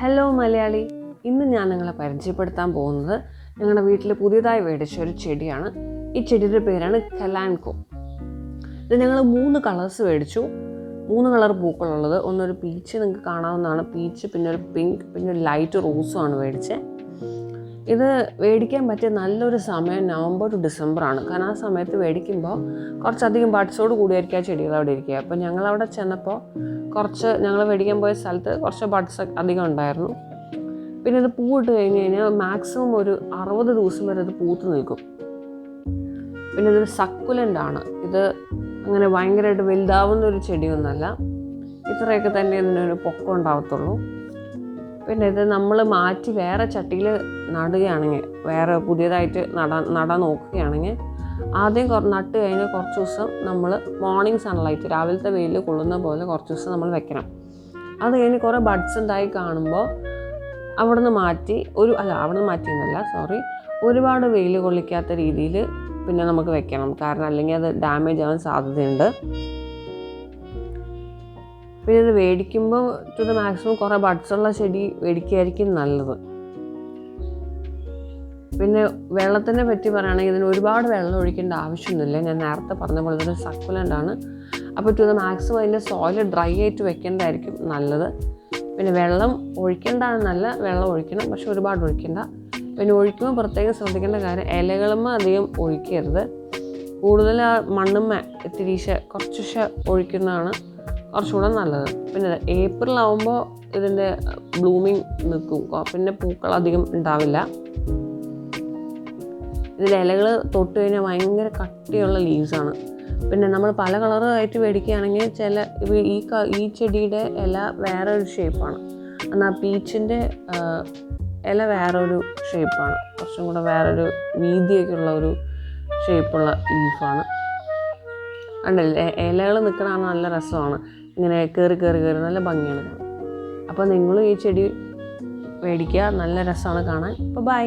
Hello Malayali, ഇന്ന് ഞാൻ നിങ്ങളെ പരിചയപ്പെടുത്താൻ പോകുന്നത് ഞങ്ങളുടെ വീട്ടിൽ പുതിയതായി മേടിച്ച ഒരു ചെടിയാണ്. ഈ ചെടിയുടെ പേരാണ് കലാൻകോ. ഇത് ഞങ്ങൾ 3 കളേഴ്സ് മേടിച്ചു. 3 കളർ പൂക്കളുള്ളത്. ഒന്നൊരു പീച്ച്, നിങ്ങൾക്ക് കാണാവുന്നതാണ് പീച്ച്, പിന്നെ ഒരു പിങ്ക്, പിന്നെ ഒരു ലൈറ്റ് റോസുമാണ് മേടിച്ചത്. ഇത് മേടിക്കാൻ പറ്റിയ നല്ലൊരു സമയം നവംബർ ടു ഡിസംബറാണ്. കാരണം ആ സമയത്ത് മേടിക്കുമ്പോൾ കുറച്ചധികം ബഡ്സോട് കൂടിയായിരിക്കും ആ ചെടികൾ അവിടെ ഇരിക്കുക. അപ്പോൾ ഞങ്ങളവിടെ ചെന്നപ്പോൾ ഞങ്ങൾ മേടിക്കാൻ പോയ സ്ഥലത്ത് കുറച്ച് ബഡ്സ് അധികം ഉണ്ടായിരുന്നു. പിന്നെ ഇത് പൂവിട്ട് കഴിഞ്ഞ് കഴിഞ്ഞാൽ മാക്സിമം ഒരു 60 ദിവസം വരെ ഇത് പൂത്ത് നിൽക്കും. പിന്നെ ഇതൊരു സക്കുലൻ്റ് ആണ്. ഇത് അങ്ങനെ ഭയങ്കരമായിട്ട് വലുതാവുന്ന ഒരു ചെടിയൊന്നുമല്ല. ഇത്രയൊക്കെ തന്നെ ഇതിനൊരു പൊക്കം ഉണ്ടാവത്തുള്ളൂ. പിന്നെ ഇത് നമ്മൾ മാറ്റി വേറെ ചട്ടിയിൽ നടുകയാണെങ്കിൽ, വേറെ പുതിയതായിട്ട് നടാൻ നോക്കുകയാണെങ്കിൽ ആദ്യം നട്ട് കഴിഞ്ഞ് കുറച്ച് ദിവസം നമ്മൾ മോർണിംഗ് സൺലൈറ്റ്, രാവിലത്തെ വെയിൽ കൊള്ളുന്ന പോലെ കുറച്ച് ദിവസം നമ്മൾ വെക്കണം. അത് കഴിഞ്ഞ് കുറേ ബഡ്സ് ഉണ്ടായി കാണുമ്പോൾ അവിടുന്ന് മാറ്റിയെന്നല്ല ഒരുപാട് വെയിൽ കൊള്ളിക്കാത്ത രീതിയിൽ പിന്നെ നമുക്ക് വെക്കണം. കാരണം അല്ലെങ്കിൽ അത് ഡാമേജ് ആവാൻ സാധ്യതയുണ്ട്. പിന്നെ ഇത് മേടിക്കുമ്പോൾ മാക്സിമം കുറേ ബഡ്സുള്ള ചെടി മേടിക്കുകയായിരിക്കും നല്ലത്. പിന്നെ വെള്ളത്തിനെ പറ്റി പറയുകയാണെങ്കിൽ ഇതിന് ഒരുപാട് വെള്ളം ഒഴിക്കേണ്ട ആവശ്യമൊന്നുമില്ല. ഞാൻ നേരത്തെ പറഞ്ഞ പോലെ ഇതൊരു സക്കുലൻ്റ് ആണ്. അപ്പോൾ മാക്സിമം അതിൻ്റെ സോയിൽ ഡ്രൈ ആയിട്ട് വെക്കേണ്ടതായിരിക്കും നല്ലത്. പിന്നെ വെള്ളം ഒഴിക്കേണ്ടതെന്നല്ല, വെള്ളം ഒഴിക്കണം, പക്ഷെ ഒരുപാട് ഒഴിക്കേണ്ട. പിന്നെ ഒഴിക്കുമ്പോൾ പ്രത്യേകം ശ്രദ്ധിക്കേണ്ട കാര്യം, ഇലകളുമ്പോൾ അധികം ഒഴിക്കരുത്. കൂടുതൽ ആ മണ്ണുമ്മ കുറച്ച് ഒഴിക്കുന്നതാണ് കുറച്ചുകൂടെ നല്ലത്. പിന്നെ ഏപ്രിലാവുമ്പോൾ ഇതിൻ്റെ ബ്ലൂമിങ് നിൽക്കും, പിന്നെ പൂക്കൾ അധികം ഉണ്ടാവില്ല. ഇതിൽ ഇലകൾ തൊട്ട് കഴിഞ്ഞാൽ ഭയങ്കര കട്ടിയുള്ള ലീവ്സാണ്. പിന്നെ നമ്മൾ പല കളറായിട്ട് മേടിക്കുകയാണെങ്കിൽ ഈ ചെടിയുടെ ഇല വേറെ ഒരു ഷേപ്പാണ്. എന്നാൽ പീച്ചിൻ്റെ ഇല വേറൊരു ഷേപ്പാണ്, കുറച്ചും കൂടെ വേറൊരു വീതിയൊക്കെ ഉള്ള ഒരു ഷേപ്പുള്ള ലീഫാണ്. ഉണ്ടല്ലേ, ഇലകൾ നിൽക്കണതാണ് നല്ല രസമാണ്. ഇങ്ങനെ കയറി നല്ല ഭംഗിയാണ് കാണാൻ. അപ്പോൾ നിങ്ങളും ഈ ചെടി മേടിക്കുക, നല്ല രസമാണ് കാണാൻ. അപ്പോൾ ബൈ.